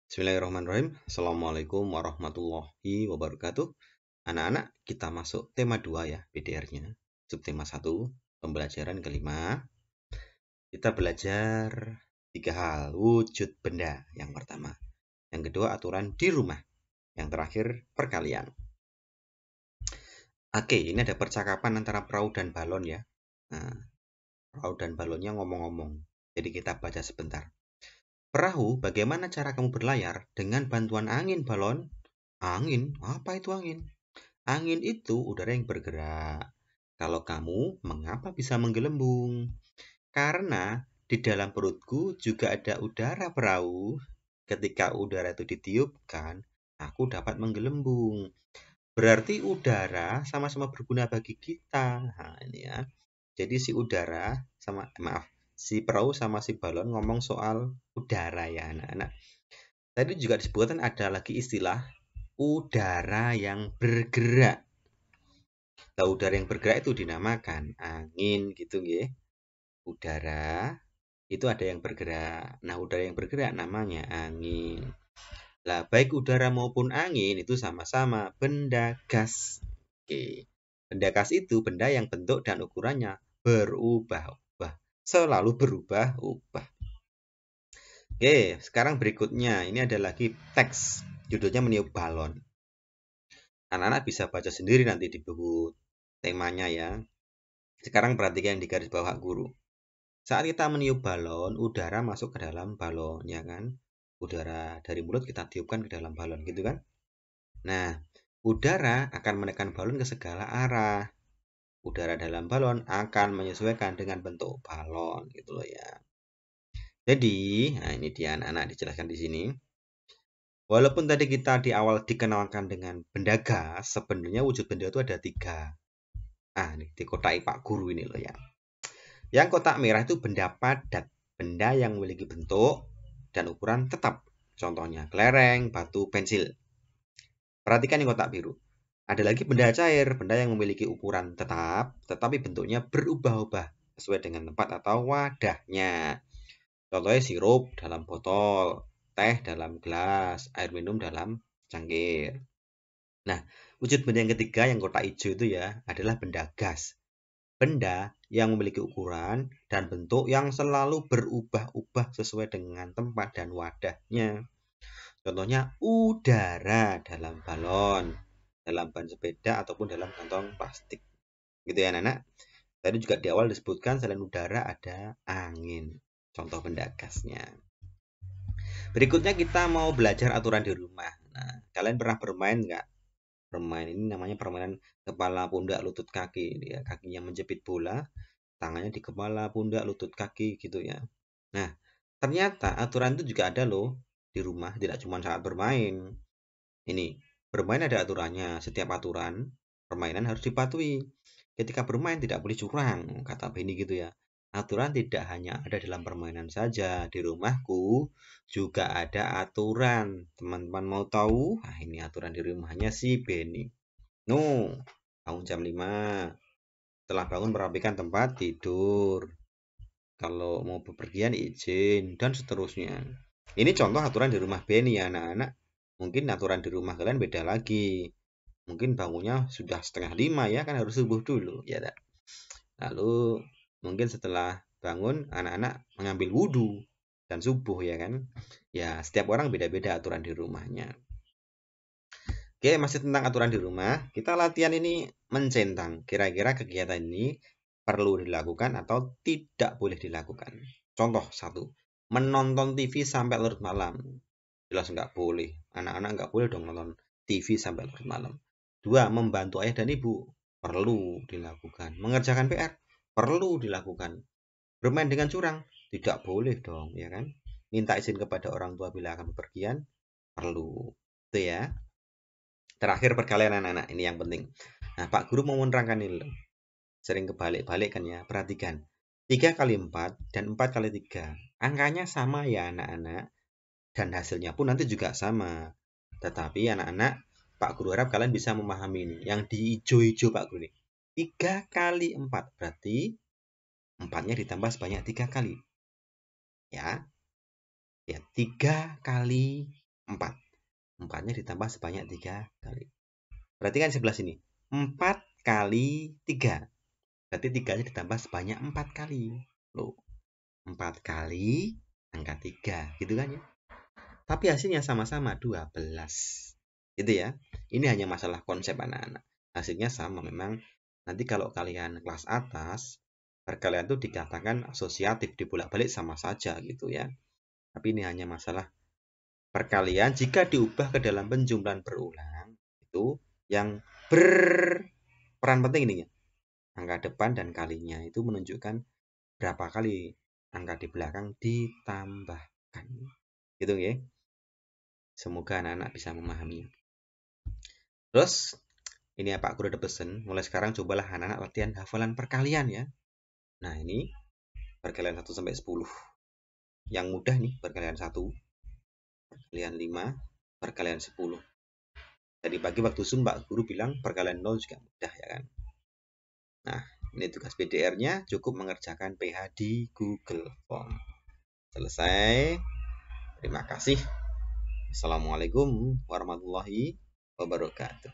Bismillahirrahmanirrahim. Assalamualaikum warahmatullahi wabarakatuh. Anak-anak, kita masuk tema 2 ya, PDR-nya. Subtema 1, pembelajaran kelima. Kita belajar 3 hal, wujud benda yang pertama. Yang kedua, aturan di rumah. Yang terakhir, perkalian. Oke, ini ada percakapan antara perahu dan balon ya. Nah, perahu dan balonnya ngomong-ngomong. Jadi kita baca sebentar. Perahu, bagaimana cara kamu berlayar dengan bantuan angin, balon? Angin? Apa itu angin? Angin itu udara yang bergerak. Kalau kamu, mengapa bisa menggelembung? Karena di dalam perutku juga ada udara perahu. Ketika udara itu ditiupkan, aku dapat menggelembung. Berarti udara sama-sama berguna bagi kita. Nah, ini ya. Jadi si perahu sama si balon ngomong soal udara ya anak-anak. Tadi juga disebutkan ada lagi istilah udara yang bergerak. Nah, udara yang bergerak itu dinamakan angin gitu ya. Udara itu ada yang bergerak. Nah, udara yang bergerak namanya angin. Lah, baik udara maupun angin itu sama-sama benda gas. Oke. Benda gas itu benda yang bentuk dan ukurannya berubah-ubah. Selalu berubah-ubah. Oke, sekarang berikutnya. Ini ada lagi teks. Judulnya meniup balon. Anak-anak bisa baca sendiri nanti di buku temanya ya. Sekarang perhatikan yang di garis bawah guru. Saat kita meniup balon, udara masuk ke dalam balon, ya kan? Udara dari mulut kita tiupkan ke dalam balon, gitu kan? Nah, udara akan menekan balon ke segala arah. Udara dalam balon akan menyesuaikan dengan bentuk balon, gitu loh ya. Jadi, nah ini dia anak-anak dijelaskan di sini. Walaupun tadi kita di awal dikenalkan dengan benda gas, sebenarnya wujud benda itu ada 3. Nih di kotak Pak Guru ini loh ya. Yang kotak merah itu benda padat, benda yang memiliki bentuk dan ukuran tetap. Contohnya kelereng, batu, pensil. Perhatikan yang kotak biru. Ada lagi benda cair, benda yang memiliki ukuran tetap, tetapi bentuknya berubah-ubah sesuai dengan tempat atau wadahnya. Contohnya sirup dalam botol, teh dalam gelas, air minum dalam cangkir. Nah, wujud benda yang ketiga yang kotak hijau itu ya adalah benda gas. Benda yang memiliki ukuran dan bentuk yang selalu berubah-ubah sesuai dengan tempat dan wadahnya. Contohnya udara dalam balon, dalam ban sepeda ataupun dalam kantong plastik. Gitu ya anak-anak. Tadi juga di awal disebutkan selain udara ada angin. Contoh benda gasnya. Berikutnya kita mau belajar aturan di rumah. Nah, kalian pernah bermain nggak? Bermain ini namanya permainan kepala, pundak, lutut, kaki. Ya, kakinya menjepit bola, tangannya di kepala, pundak, lutut, kaki gitu ya. Nah, ternyata aturan itu juga ada loh di rumah, tidak cuma saat bermain. Ini, bermain ada aturannya. Setiap aturan permainan harus dipatuhi. Ketika bermain tidak boleh curang, kata Benny gitu ya. Aturan tidak hanya ada dalam permainan saja. Di rumahku juga ada aturan. Teman-teman mau tahu? Nah, ini aturan di rumahnya si Benny. Bangun jam 5. Setelah bangun merapikan tempat tidur. Kalau mau bepergian izin dan seterusnya. Ini contoh aturan di rumah Benny ya anak-anak. Mungkin aturan di rumah kalian beda lagi. Mungkin bangunnya sudah 4:30 ya kan harus subuh dulu ya. Lalu mungkin setelah bangun anak-anak mengambil wudhu dan subuh ya kan. Ya setiap orang beda-beda aturan di rumahnya. Oke, masih tentang aturan di rumah. Kita latihan ini mencentang. Kira-kira kegiatan ini perlu dilakukan atau tidak boleh dilakukan. Contoh 1. Menonton TV sampai larut malam. Jelas nggak boleh. Anak-anak nggak boleh dong nonton TV sampai larut malam. 2. Membantu ayah dan ibu. Perlu dilakukan. Mengerjakan PR. Perlu dilakukan. Bermain dengan curang. Tidak boleh dong, ya kan? Minta izin kepada orang tua bila akan bepergian. Perlu. Itu ya. Terakhir perkalian anak-anak. Ini yang penting. Nah, Pak Guru mau menerangkan ini loh. Sering kebalik-balik kan ya. Perhatikan. 3 kali 4 dan 4 kali 3. Angkanya sama ya anak-anak. Dan hasilnya pun nanti juga sama. Tetapi anak-anak, Pak Guru harap kalian bisa memahami ini. Yang di hijau-hijau Pak Guru ini. 3 kali 4. Berarti 4-nya ditambah sebanyak 3 kali. Ya. 3 kali 4. 4-nya ditambah sebanyak 3 kali. Berarti kan sebelah sini 4 kali 3. Berarti 3-nya ditambah sebanyak 4 kali. Loh, 4 kali angka 3, gitu kan ya. Tapi hasilnya sama-sama 12. Gitu ya. Ini hanya masalah konsep anak-anak. Hasilnya sama memang. Nanti kalau kalian kelas atas, perkalian itu dikatakan asosiatif, dibolak-balik sama saja gitu ya. Tapi ini hanya masalah perkalian jika diubah ke dalam penjumlahan berulang, itu yang berperan penting ini ya. Angka depan dan kalinya itu menunjukkan berapa kali angka di belakang ditambahkan. Gitu ya. Semoga anak-anak bisa memahami. Terus ini ya Pak Guru ada pesan, mulai sekarang cobalah anak-anak latihan hafalan perkalian ya. Nah, ini perkalian 1 sampai 10. Yang mudah nih perkalian 1, perkalian 5, perkalian 10. Tadi pagi waktu Zoom Pak Guru bilang perkalian 0 juga mudah ya kan. Nah, ini tugas PDR-nya cukup mengerjakan PH di Google Form. Selesai. Terima kasih. Assalamualaikum warahmatullahi wabarakatuh.